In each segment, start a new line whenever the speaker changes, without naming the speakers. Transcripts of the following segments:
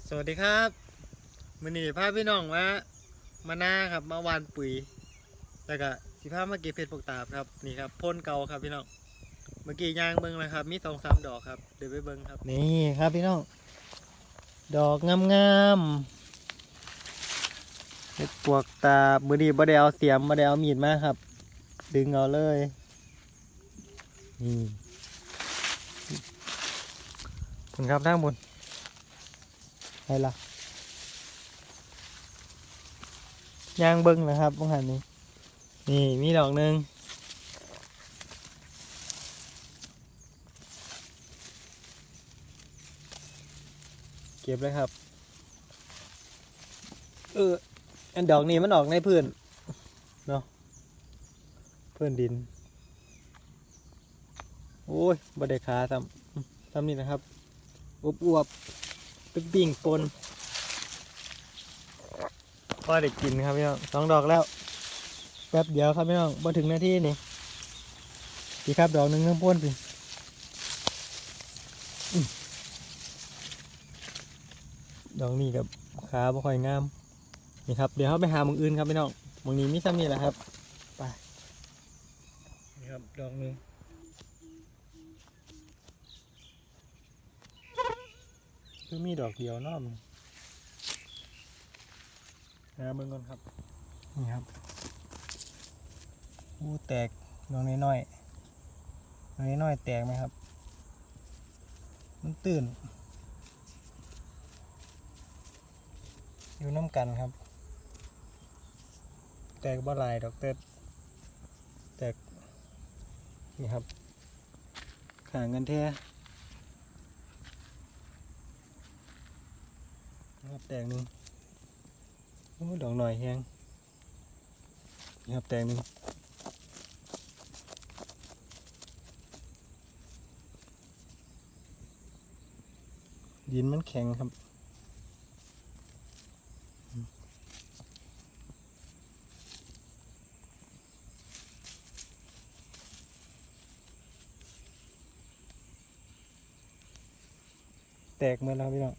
สวัสดีครับมื้อนี้พาพี่น้องมาหน้าครับมาหวานปุ๋ยแล้วก็สิพามาเก็บเห็ดปวกตาบครับนี่ครับพ่นเก่าครับพี่น้องเมื่อกี้ย่างเบิ้งเลยครับมี2-3ดอกครับเดี๋ยวไปเบิ้งครับนี่ครับพี่น้องดอกงามๆเห็ดปวกตาบมื้อนี้บ่ได้เอาเสียมบ่ได้เอามีดมาครับดึงเอาเลยนี่ผลครับทางบนไปละย่างเบิ้งนะครับพวกหันนี้นี่มีดอกหนึ่งเก็บเลยครับอันดอกนี้มันออกในพื้นเนาะพื้นดินโอ้ยบดได้ขาทำนี่นะครับอวบเป็นปิ่งปนพอได้กินครับพี่น้อง2ดอกแล้วแป๊บเดียวครับพี่น้องมาถึงนาทีนี่ดีครับดอกหนึ่งน้ำพ่นสิดอกนี้กับขาบ่ค่อยงามนี่ครับเดี๋ยวเขาไปหาหมองอื่นครับพี่น้องหมองนี้มีซ้ำนี่แหละครับไปนี่ครับดอกหนึ่งคือมีดอกเดียวน้อมนะเบิ่งก่อนครับนี่ครับแตกดอกน้อยๆดอกน้อยๆแตกไหมครับมันตื่นอยู่น้ำกันครับแตกบ่หลายดอกแตกนี่ครับข่างกันแท้นะครับแตกหนึ่งดอกหน่อยแห้งนี่ครับแตกหนึ่งดินมันแข็งครับแตกเมื่อแล้วพี่น้อง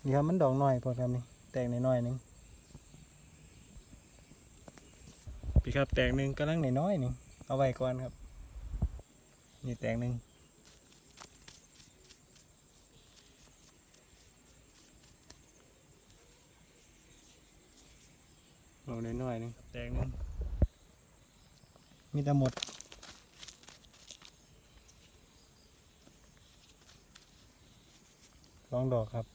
นี่ครับมันดอกหน่อยพอครับนี่แตกน้อยๆนึงพี่ครับแตกหนึ่งกำลังน้อยๆนึงเอาไว้ก่อนครับนี่แตกหนึ่งดอกน้อยๆนึงแตกหนึ่งมีแต่หมด2 ดอกครับ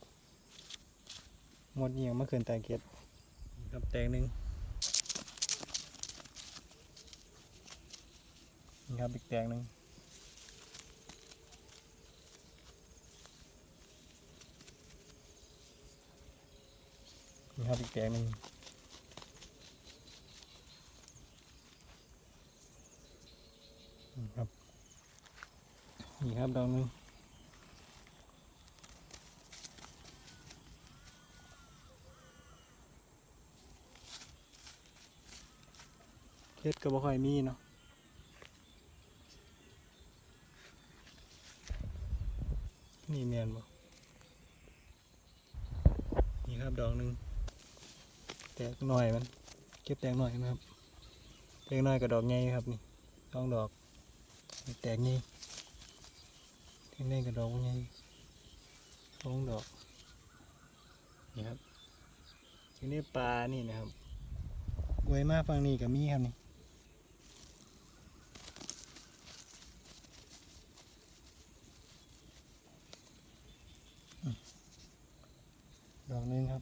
หมดเงียงเมื่อคืนแตกเก็ดครับแตกหนึ่งนี่ครับอีกแตกหนึ่งนี่ครับอีกแตกหนึ่งนี่ครับนี่ครับดอกหนึ่งเฮ็ดก็บ่ค่อยมีเนาะนี่แม่นบ่นี่ครับดอกหนึ่งแตกหน่อยมันเก็บแตกหน่อยนะครับแตกหน่อยกับดอกใหญ่ครับนี่2 ดอกแตกนี่แตกนี่กับดอกใหญ่2 ดอกนี่ครับทีนี้ปลานี่นะครับไว้มาฝั่งนี้กับมีครับนี่ดอกหนึ่งครับ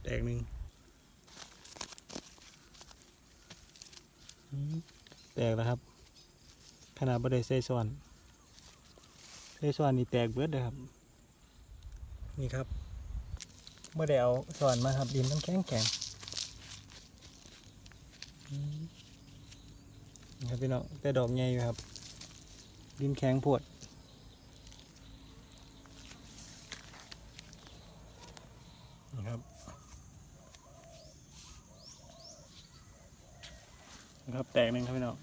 แตกหนึ่งแตกแล้วครับขนาดบ่ได้ใส่ซ้อนนี่แตกเบิดเลยครับนี่ครับบ่ได้เอาซ้อนมาครับดินมันแข็งนี่ครับพี่น้องแต่ดอกใหญ่อยู่ครับดินแข็งโพดนี่ครับแตกหนึ่งครับพี่น้อง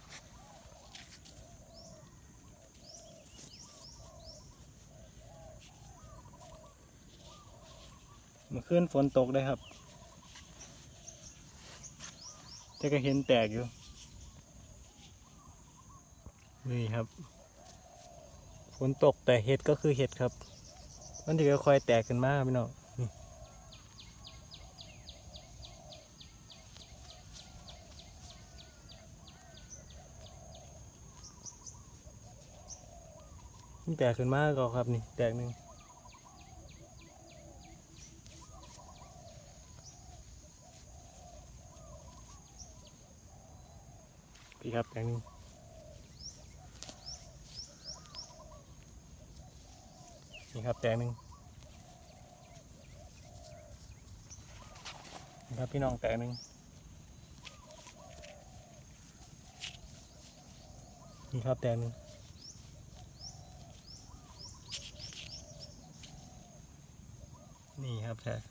เมื่อคืนฝนตกเลยครับแต่ก็เห็นแตกอยู่นี่ครับฝนตกแต่เห็ดก็คือเห็ดครับมันที่ค่อยๆแตกขึ้นมาพี่น้องนี่แตกขึ้นมาก็ครับนี่แตกหนึ่งพี่ครับแตกหนึ่งนี่ครับแตกหนึ่งนี่ครับพี่น้องแตกหนึ่งนี่ครับแตกหนึ่งนี่ครับแตก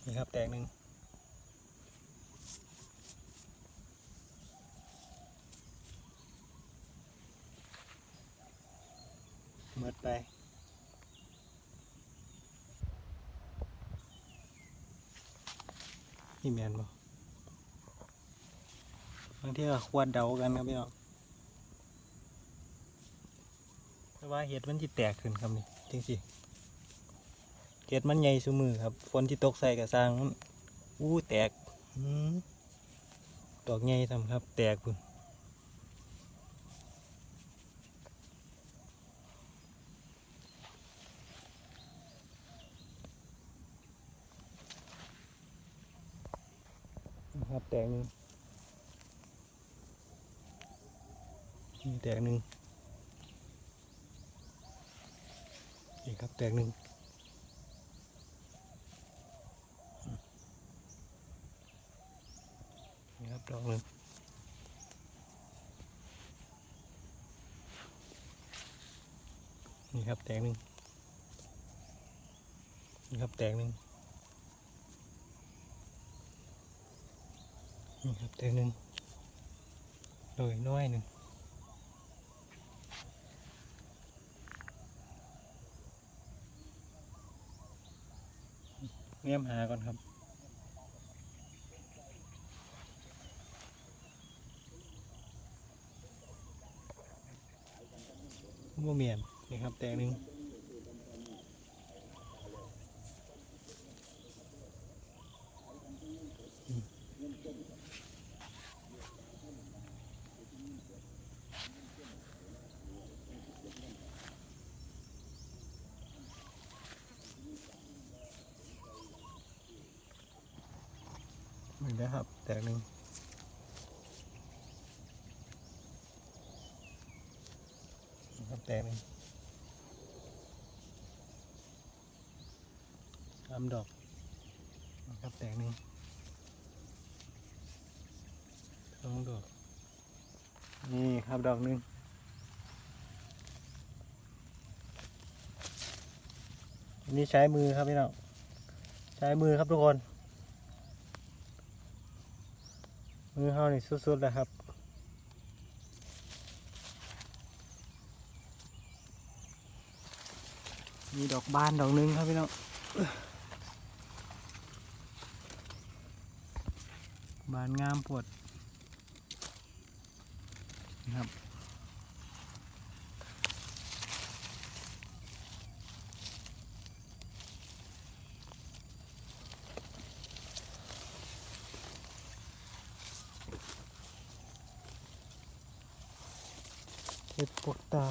นี่ครับแตกหนึ่งเมื่อไปนี่แมนบ่บางทีก็ควรเดากันครับพี่น้องแต่ว่าเห็ดมันที่แตกขึ้นครับนี่จริงสิเห็ดมันใหญ่ซุมือครับฝนที่ตกใส่กับสร้างมันแตกดอกใหญ่ทำครับแตกคุณครับแตกหนึ่งนี่แตกหนึ่งนี่ครับแตกหนึ่งนี่ครับดอกหนึ่งนี่ครับแตกหนึ่งนี่ครับแตกหนึ่งนี่ครับแตกหนึ่งโดยน้อยหนึ่งเงียบหาก่อนครับโมเมียนนี่ครับแตกหนึ่งนี่นะครับแตกหนึ่งนี่ครับแตกหนึ่ง3 ดอกนี่ครับแตกหนึ่ง2 ดอกนี่ครับดอกหนึ่งอันนี้ใช้มือครับพี่น้องใช้มือครับทุกคนมือเฮานี่สุดๆแล้วครับมีดอกบานดอกหนึ่งครับพี่น้องบานงามปวดนะครับเห็ดปวกตา